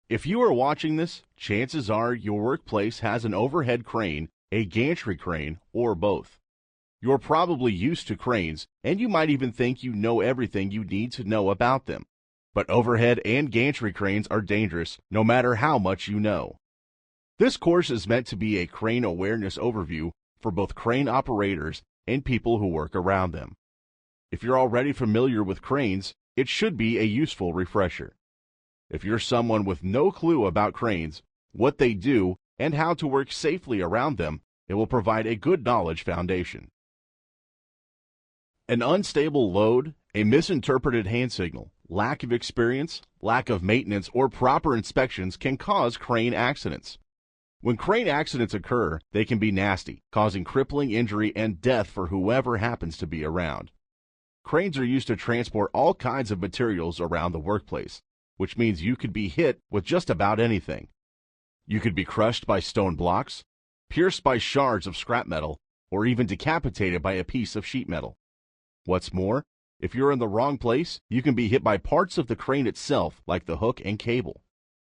If you are watching this, chances are your workplace has an overhead crane, a gantry crane, or both. You're probably used to cranes, and you might even think you know everything you need to know about them. But overhead and gantry cranes are dangerous, no matter how much you know. This course is meant to be a crane awareness overview for both crane operators and people who work around them. If you're already familiar with cranes, it should be a useful refresher. If you're someone with no clue about cranes, what they do, and how to work safely around them, it will provide a good knowledge foundation. An unstable load, a misinterpreted hand signal, lack of experience, lack of maintenance, or proper inspections can cause crane accidents. When crane accidents occur, they can be nasty, causing crippling injury and death for whoever happens to be around. Cranes are used to transport all kinds of materials around the workplace, which means you could be hit with just about anything. You could be crushed by stone blocks, pierced by shards of scrap metal, or even decapitated by a piece of sheet metal. What's more, if you're in the wrong place, you can be hit by parts of the crane itself, like the hook and cable.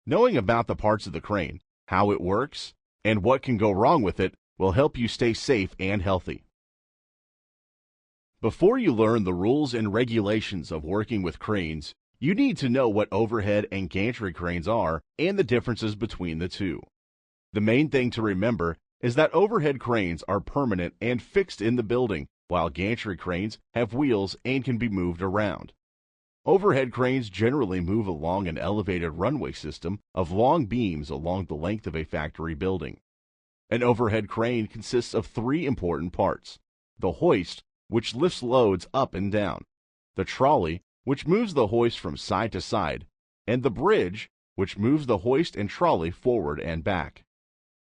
Knowing about the parts of the crane, how it works, and what can go wrong with it will help you stay safe and healthy. Before you learn the rules and regulations of working with cranes, you need to know what overhead and gantry cranes are and the differences between the two. The main thing to remember is that overhead cranes are permanent and fixed in the building, while gantry cranes have wheels and can be moved around. Overhead cranes generally move along an elevated runway system of long beams along the length of a factory building. An overhead crane consists of three important parts: the hoist, which lifts loads up and down, the trolley, which moves the hoist from side to side, and the bridge, which moves the hoist and trolley forward and back.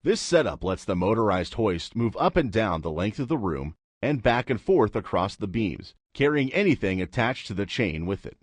This setup lets the motorized hoist move up and down the length of the room and back and forth across the beams, carrying anything attached to the chain with it.